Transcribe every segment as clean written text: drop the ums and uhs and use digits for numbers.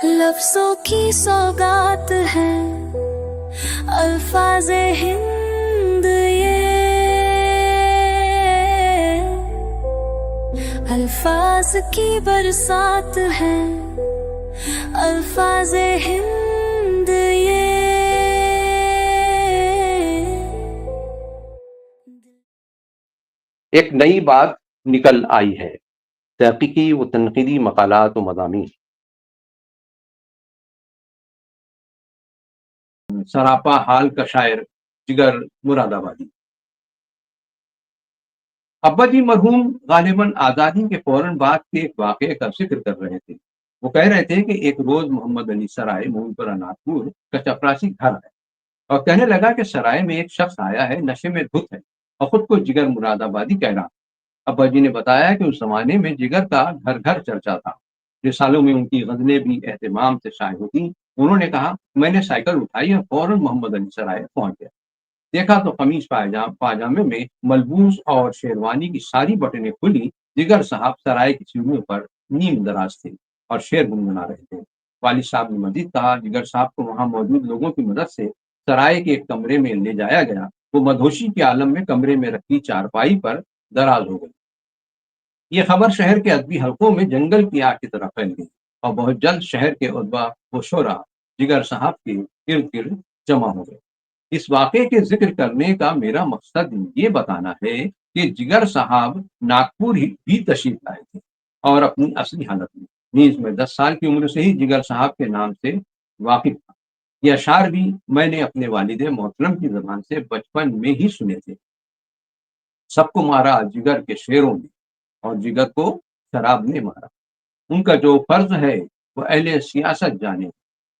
لفظوں کی سوگات ہے الفاظ ہند یہ، الفاظ کی برسات ہے الفاظ ہند یہ۔ ایک نئی بات نکل آئی ہے، تحقیقی و تنقیدی مقالات و مضامین۔ سراپا حال کا شاعر جگر مراد آبادی۔ ابا جی مرحوم غالباً آزادی کے فوراً بعد کے ایک واقعے کا ذکر کر رہے تھے۔ وہ کہہ رہے تھے کہ ایک روز محمد علی سرائے مومنپورہ ناگپور کا چپراسی گھر ہے اور کہنے لگا کہ سرائے میں ایک شخص آیا ہے، نشے میں دھت ہے اور خود کو جگر مراد آبادی کہہ رہا۔ ابا جی نے بتایا کہ اس زمانے میں جگر کا گھر گھر چرچا تھا، رسالوں میں ان کی غزلیں بھی اہتمام سے شائع ہوتی۔ انہوں نے کہا، میں نے سائیکل اٹھائی اور فوراً محمد علی سرائے پہنچ گیا۔ دیکھا تو قمیص پاجامے میں ملبوس اور شیروانی کی ساری بٹنیں کھلی۔ جگر صاحب سرائے کی سیڑھیوں پر نیم دراز تھے اور شعر گنگنا رہے تھے۔ والد صاحب نے مزید کہا، جگر صاحب کو وہاں موجود لوگوں کی مدد سے سرائے کے ایک کمرے میں لے جایا گیا۔ وہ مدہوشی کے عالم میں کمرے میں رکھی چارپائی پر دراز ہو گئی۔ یہ خبر شہر کے ادبی حلقوں میں جنگل کی آگ کی طرح پھیل گئی اور بہت جلد شہر کے ادبا و شعراء جگر صاحب کے ارد گرد جمع ہو گئے۔ اس واقعے کے ذکر کرنے کا میرا مقصد یہ بتانا ہے کہ جگر صاحب ناگپور ہی بھی تشریف لائے تھے اور اپنی اصلی حالت میں، نیز میں 10 سال کی عمر سے ہی جگر صاحب کے نام سے واقف تھا۔ یہ اشعار بھی میں نے اپنے والد محترم کی زبان سے بچپن میں ہی سنے تھے۔ سب کو مارا جگر کے شعروں میں اور جگر کو شراب نے مارا۔ ان کا جو فرض ہے وہ اہل سیاست جانے،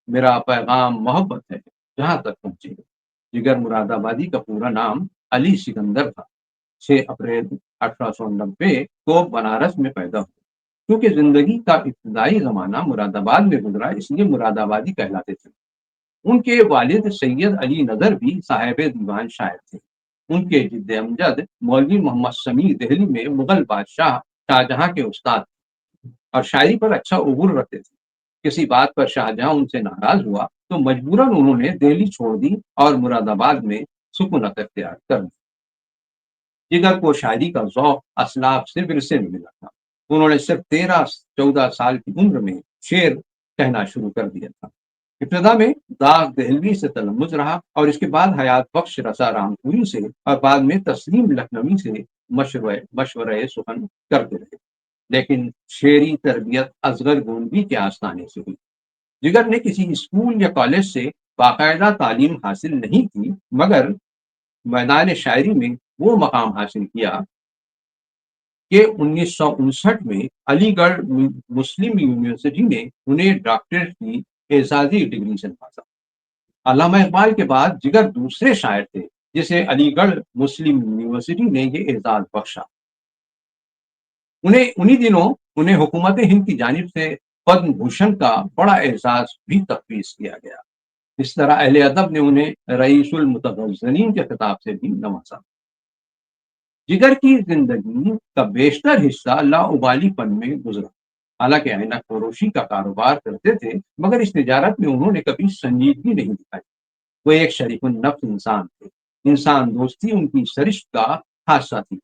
میرا پیغام محبت ہے جہاں تک پہنچے گا۔ جگر مراد آبادی کا پورا نام علی سکندر تھا۔ 6 اپریل 1890 کو بنارس میں پیدا ہوئے۔ کیونکہ زندگی کا ابتدائی زمانہ مراد آباد میں گزرا، اس لیے مراد آبادی کہلاتے تھے۔ ان کے والد سید علی نظر بھی صاحب دیوان شاعر تھے۔ ان کے جد امجد مولوی محمد سمیع دہلی میں مغل بادشاہ شاہجہاں کے استاد اور شاعری پر اچھا عبور رکھتے تھے۔ کسی بات پر شاہجہاں ان سے ناراض ہوا تو مجبوراً انہوں نے دہلی چھوڑ دی اور مراد آباد میں سکونت اختیار کر دی۔ جگر کو شاعری کا ذوق اسلاف سے ورثے میں ملا تھا۔ انہوں نے صرف 13-14 سال کی عمر میں شعر کہنا شروع کر دیا تھا۔ ابتدا میں داغ دہلوی سے تلمذ رہا اور اس کے بعد حیات بخش رسا رام پوری سے اور بعد میں تسلیم لکھنوی سے مشورہ سخن کرتے رہے، لیکن شعری تربیت اصغر گوندی کے آستانے سے ہوئی۔ جگر نے کسی اسکول یا کالج سے باقاعدہ تعلیم حاصل نہیں کی، مگر میدان شاعری میں وہ مقام حاصل کیا کہ 1959 میں علی گڑھ مسلم یونیورسٹی نے انہیں ڈاکٹریٹ کی اعزازی ڈگری سے نوازا۔ علامہ اقبال کے بعد جگر دوسرے شاعر تھے جسے علی گڑھ مسلم یونیورسٹی نے یہ اعزاز بخشا۔ انہی دنوں انہیں حکومت ہند کی جانب سے پدم بھوشن کا بڑا اعزاز بھی تفویض کیا گیا۔ اس طرح اہل ادب نے انہیں رئیس المتغزلین کے خطاب سے بھی نوازا۔ جگر کی زندگی کا بیشتر حصہ لاابالی پن میں گزرا۔ حالانکہ عینک فروشی کا کاروبار کرتے تھے، مگر اس تجارت میں انہوں نے کبھی سنجیدگی نہیں دکھائی۔ وہ ایک شریف النفس انسان تھے۔ انسان دوستی ان کی سرشت کا خاصہ تھی۔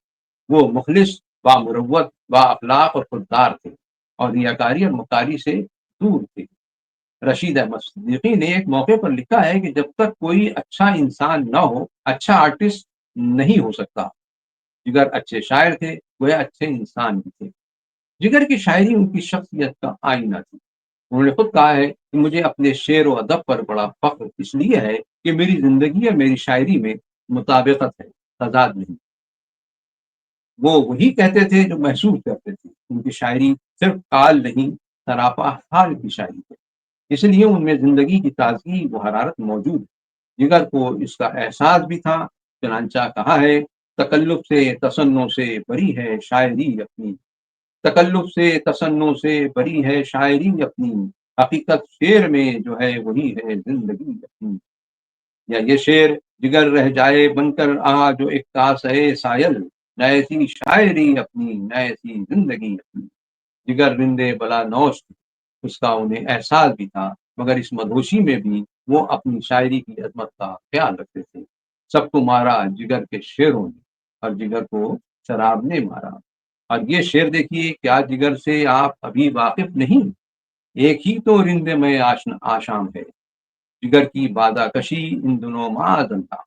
وہ مخلص، بامروت، با اخلاق اور خوددار تھے اور ریاکاری اور مکاری سے دور تھے۔ رشید احمد صدیقی نے ایک موقع پر لکھا ہے کہ جب تک کوئی اچھا انسان نہ ہو، اچھا آرٹسٹ نہیں ہو سکتا۔ جگر اچھے شاعر تھے، گویا اچھے انسان بھی تھے۔ جگر کی شاعری ان کی شخصیت کا آئینہ تھی۔ انہوں نے خود کہا ہے کہ مجھے اپنے شعر و ادب پر بڑا فخر اس لیے ہے کہ میری زندگی اور میری شاعری میں مطابقت ہے، تضاد نہیں۔ وہ وہی کہتے تھے جو محسوس کرتے تھے۔ ان کی شاعری صرف قال نہیں، سراپا حال کی شاعری ہے، اس لیے ان میں زندگی کی تازگی و حرارت موجود ہے۔ جگر کو اس کا احساس بھی تھا، چنانچہ کہا ہے، تکلف سے تصنع سے بری ہے شاعری اپنی، تکلف سے تصنع سے بری ہے شاعری اپنی، حقیقت شعر میں جو ہے وہی ہے زندگی اپنی۔ یا یہ شعر، جگر رہ جائے بن کر جو ایک کاس ہے سائل، نہ ایسی شاعری اپنی نہ ایسی زندگی اپنی۔ جگر رندے بلا نوش تھے، اس کا انہیں احساس بھی تھا، مگر اس مدہوشی میں بھی وہ اپنی شاعری کی عظمت کا خیال رکھتے تھے۔ سب کو مارا جگر کے شیروں نے، اور جگر کو شراب نے مارا۔ اور یہ شعر دیکھیے، کیا جگر سے آپ ابھی واقف نہیں؟ ایک ہی تو رند میں آشام ہے، جگر کی بادہ کشی ان دنوں معاذ اللہ،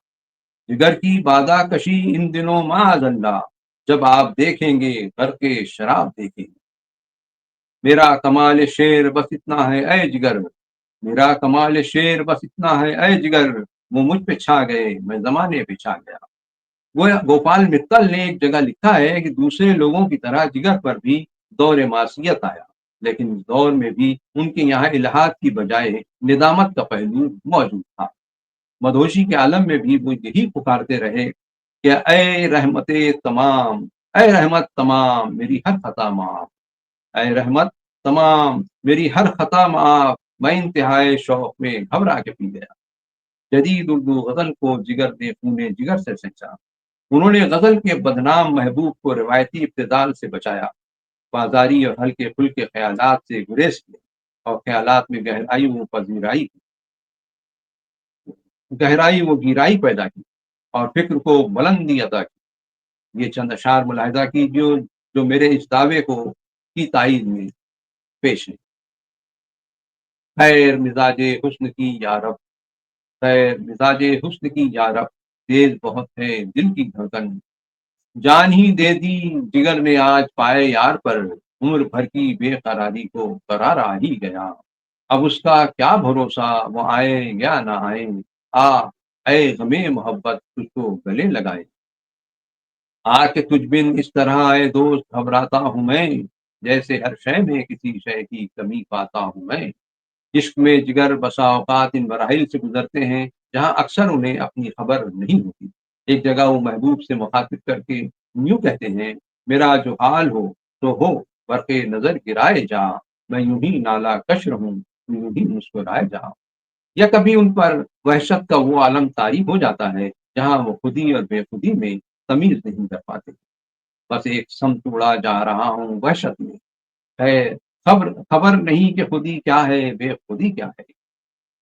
جگر کی بادہ کشی ان دنوں معاذ اللہ، جب آپ دیکھیں گے گھر کے شراب دیکھیں گے۔ میرا کمال شعر بس اتنا ہے اے جگر، میرا کمال شعر بس اتنا ہے اے جگر، وہ مجھ پہ چھا گئے میں زمانے پہ چھا گیا۔ وہ گوپال متل نے ایک جگہ لکھا ہے کہ دوسرے لوگوں کی طرح جگر پر بھی دور معصیت آیا، لیکن اس دور میں بھی ان کے یہاں الہات کی بجائے ندامت کا پہلو موجود تھا۔ مدہوشی کے عالم میں بھی وہ یہی پکارتے رہے کہ اے رحمت تمام، اے رحمت تمام میری ہر خطا معاف، اے رحمت تمام میری ہر خطا معاف، میں انتہائے شوق میں گھبرا کے پی گیا۔ جدید اردو غزل کو جگر نے خون جگر سے سینچا۔ انہوں نے غزل کے بدنام محبوب کو روایتی ابتذال سے بچایا، بازاری اور ہلکے پھلکے خیالات سے گریز کیا، اور خیالات میں گہرائی و گہرائی پیدا کی، اور فکر کو بلندی عطا کی۔ یہ چند اشعار ملاحظہ کی جو میرے اس دعوے کو کی تائید میں پیش ہے۔ خیر مزاج حسن کی یارب، خیر مزاج حسن کی یارب، تیز بہت ہے دل کی دھڑکن، جان ہی دے دی جگر نے آج پائے یار پر، عمر بھر کی بے قراری کو قرار آ ہی گیا۔ اب اس کا کیا بھروسہ وہ آئے یا نہ آئے، آ اے غمے محبت تجھ کو گلے لگائے۔ آ کے تجھ بن اس طرح اے دوست گھبراتا ہوں میں، جیسے ہر شے میں کسی شے کی کمی پاتا ہوں میں۔ عشق میں جگر بسا اوقات ان مراحل سے گزرتے ہیں جہاں اکثر انہیں اپنی خبر نہیں ہوتی۔ ایک جگہ وہ محبوب سے مخاطب کر کے یوں کہتے ہیں، میرا جو حال ہو تو ہو، برق نظر گرائے جا، میں یوں ہی نالا کش رہوں، یوں ہی مسکرائے جا۔ یا کبھی ان پر وحشت کا وہ عالم طاری ہو جاتا ہے جہاں وہ خودی اور بے خودی میں تمیز نہیں کر پاتے۔ بس ایک سمت اڑا جا رہا ہوں وحشت میں، ہے خبر نہیں کہ خودی کیا ہے بے خودی کیا ہے۔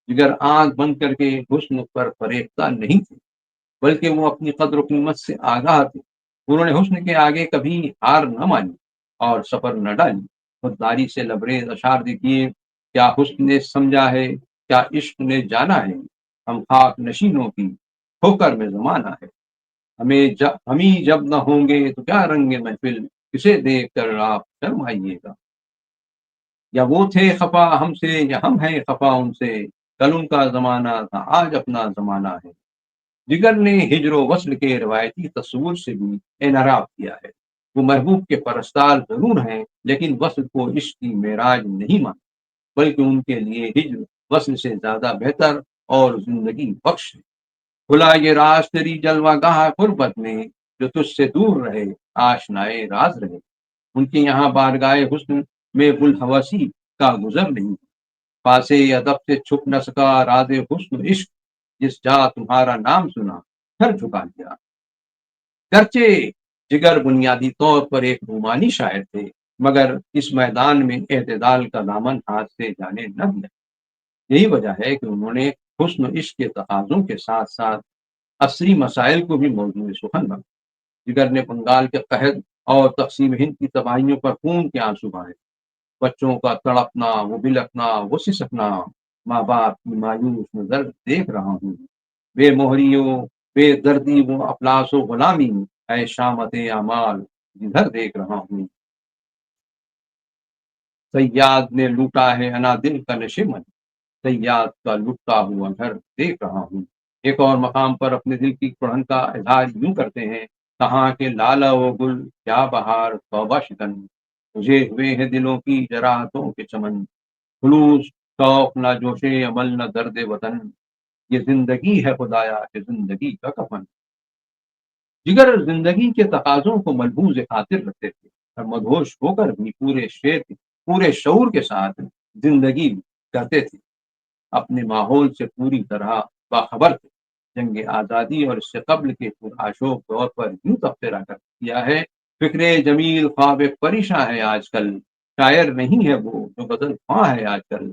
جگر آنکھ بند کر کے حسن پر فریفتہ نہیں تھے، بلکہ وہ اپنی قدر و قیمت سے آگاہ تھے۔ انہوں نے حسن کے آگے کبھی ہار نہ مانی اور سفر نہ ڈالی۔ خودداری سے لبریز اشعار دیکھیے، کیا حسن نے سمجھا ہے، کیا عشق نے جانا ہے، ہم خاک نشینوں کی ٹھوکر میں زمانہ ہے۔ ہم ہی جب نہ ہوں گے تو کیا رنگ محفل، کسے دیکھ کر آپ شرمائیے گا۔ یا وہ تھے خفا ہم سے یا ہم ہیں خفا ان سے، کل ان کا زمانہ تھا آج اپنا زمانہ ہے۔ جگر نے ہجر و وصل کے روایتی تصور سے بھی انحراف کیا ہے۔ وہ محبوب کے پرستار ضرور ہیں، لیکن وصل کو عشق کی معراج نہیں مانتے، بلکہ ان کے لیے ہجر وصل سے زیادہ بہتر اور زندگی بخش ہے۔ کھلا یہ راز تیری جلوہ گاہ قربت میں، جو تجھ سے دور رہے آشنائے راز رہے۔ ان کے یہاں بارگاہ حسن میں بلحوثی کا گزر نہیں، پاسے ادب سے چھپ نہ سکا راز حسن عشق، جس جا تمہارا نام سنا سر جھکا دیا۔ گرچہ جگر بنیادی طور پر ایک رومانی شاعر تھے، مگر اس میدان میں اعتدال کا دامن ہاتھ سے جانے نہ دیا۔ یہی وجہ ہے کہ انہوں نے حسن و عشق کے تقاضوں کے ساتھ ساتھ عصری مسائل کو بھی موضوع سخن بنا۔ جگر نے بنگال کے قحط اور تقسیم ہند کی تباہیوں پر خون کے آنسو بہائے، بچوں کا تڑپنا، وہ بلکنا، وہ سسکنا، ماں باپ کی مایوس نظر دیکھ رہا ہوں، بے مہریوں بے دردی وہ افلاس و غلامی، اے شامت اعمال جدھر دیکھ رہا ہوں۔ سیاد نے لوٹا ہے انا دل کا نشیمن، سیاد کا لٹتا ہوا گھر دیکھ رہا ہوں۔ ایک اور مقام پر اپنے دل کی کڑھن کا اظہار یوں کرتے ہیں، کہاں کے لالا و گل کیا بہار توبہ شکن، مجھے ہوئے ہیں دلوں کی جراحتوں کے چمن، خلوص شوق نہ جوش عمل نہ درد وطن، یہ زندگی ہے خدایا کہ زندگی کا کفن۔ جگر زندگی کے تقاضوں کو ملحوظ خاطر رکھتے تھے، اور مدہوش ہو کر بھی پورے شعور کے ساتھ زندگی کرتے تھے، اپنے ماحول سے پوری طرح باخبر تھے۔ جنگ آزادی اور اس سے قبل کے پرآشوب دور پر یوں تبصرہ کیا ہے، فکر جمیل خواب پریشاں ہے آج کل، شاعر نہیں ہے وہ جو غزل خواں ہے آج کل،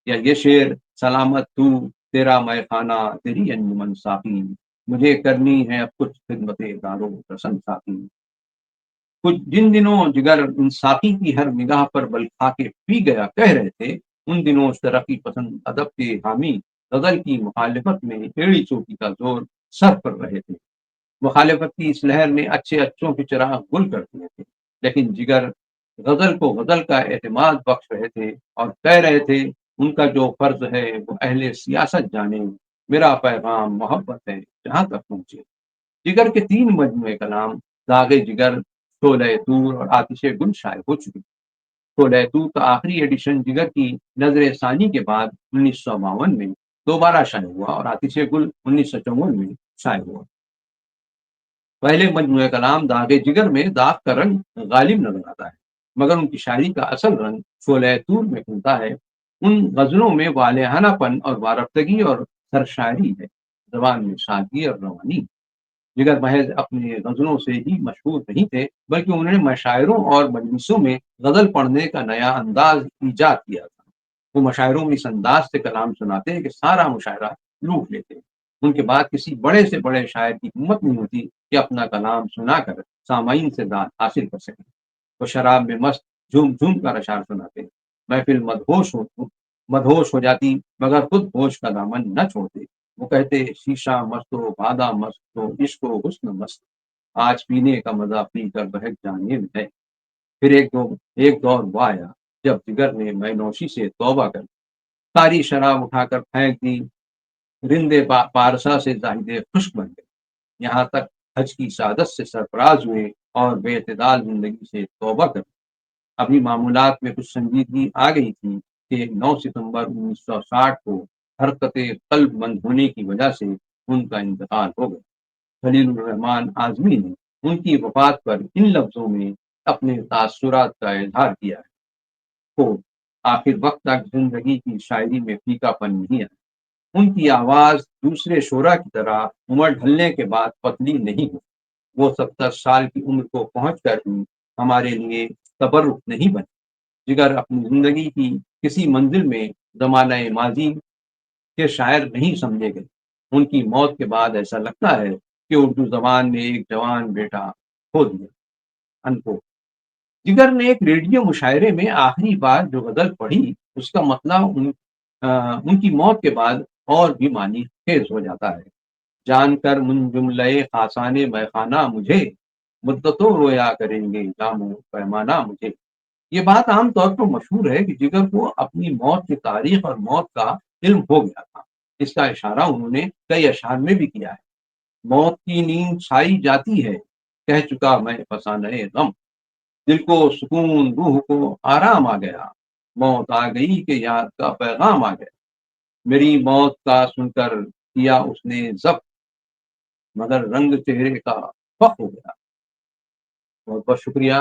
یا یہ شعر سلامت تو تیرا میں خانہ تیری انجمن ساقی، مجھے کرنی ہے اب کچھ خدمت دارو رسن ساقی۔ کچھ جن دنوں جگر ان ساقی کی ہر نگاہ پر بل کھا کے پی گیا کہہ رہے تھے، ان دنوں ترقی پسند ادب کے حامی غزل کی مخالفت میں ایڑی چوٹی کا زور سر پر رہے تھے۔ مخالفت کی اس لہر نے اچھے اچھوں کے چراغ گل کر دیے تھے، لیکن جگر غزل کو غزل کا اعتماد بخش رہے تھے اور کہہ رہے تھے ان کا جو فرض ہے وہ اہل سیاست جانے، میرا پیغام محبت ہے جہاں تک پہنچے۔ جگر کے 3 مجموعے کلام داغ جگر، شعلہ طور اور آتش گل شائع ہو چکے۔ شعلہ طور کا آخری ایڈیشن جگر کی نظر ثانی کے بعد 1952 میں دوبارہ شائع ہوا اور آتش گل 1954 میں شائع ہوا۔ پہلے مجموعہ کلام داغ جگر میں داغ کا رنگ غالب نظر آتا ہے، مگر ان کی شاعری کا اصل رنگ شعلہ طور میں کھلتا ہے۔ ان غزلوں میں والہانہ پن اور وارفتگی اور سرشاعری ہے، زبان میں سادگی اور روانی۔ جگر محض اپنے غزلوں سے ہی مشہور نہیں تھے، بلکہ انہوں نے مشاعروں اور مجلسوں میں غزل پڑھنے کا نیا انداز ایجاد کیا تھا۔ وہ مشاعروں میں اس انداز سے کلام سناتے کہ سارا مشاعرہ لوٹ لیتے۔ ان کے بعد کسی بڑے سے بڑے شاعر کی ہمت نہیں ہوتی کہ اپنا کلام سنا کر سامعین سے داد حاصل کر سکے۔ وہ شراب میں مست جھوم جھوم کر اشعار سناتے، محفل مدہوش ہو جاتی مگر خود ہوش کا دامن نہ چھوڑتے۔ وہ کہتے شیشہ مست ہو بادہ مست ہو عشق و حسن مست، آج پینے کا مزہ پی کر بہک جانے میں ہے۔ پھر ایک دور وہ آیا جب جگر نے میں نوشی سے توبہ کر ساری شراب اٹھا کر پھینک دی، رندے پارسا سے زاہد خشک بن گئے، یہاں تک حج کی سعادت سے سرفراز ہوئے اور بے اعتدال زندگی سے توبہ کر۔ ابھی معمولات میں کچھ سنجیدگی آ گئی تھی کہ 9 ستمبر 1960 کو حرکت قلب بند ہونے کی وجہ سے ان کا انتقال ہو گیا۔ خلیل الرحمان اعظمی نے ان کی وفات پر ان لفظوں میں اپنے تاثرات کا اظہار کیا ہے: کو آخر وقت تک زندگی کی شاعری میں پھیکا پن نہیں آیا، ان کی آواز دوسرے شعرا کی طرح عمر ڈھلنے کے بعد پتلی نہیں ہوئی، وہ 70 سال کی عمر کو پہنچ کر بھی ہمارے لیے تبرک نہیں بنے۔ جگر اپنی زندگی کی کسی منزل میں زمانہ ماضی کے شاعر نہیں سمجھے گئے۔ ان کی موت کے بعد ایسا لگتا ہے کہ اردو زبان نے ایک جوان بیٹا کھو دیا۔ انکو جگر نے ایک ریڈیو مشاعرے میں آخری بار جو غزل پڑھی، اس کا مطلب ان کی موت کے بعد اور بھی معنی خیز ہو جاتا ہے: جان کر من جملے خاصان میخانہ مجھے، مدتوں رویا کریں گے جام و پیمانہ مجھے۔ یہ بات عام طور پر مشہور ہے کہ جگر کو اپنی موت کی تاریخ اور موت کا علم ہو گیا تھا۔ اس کا اشارہ انہوں نے کئی اشعار میں بھی کیا ہے: موت کی نیند چھائی جاتی ہے، کہہ چکا میں فسانہ غم، دل کو سکون روح کو آرام آ گیا، موت آ گئی کہ یاد کا پیغام آ گیا، میری موت کا سن کر کیا اس نے ضبط، مگر رنگ چہرے کا فخ ہو گیا۔ بہت بہت شکریہ۔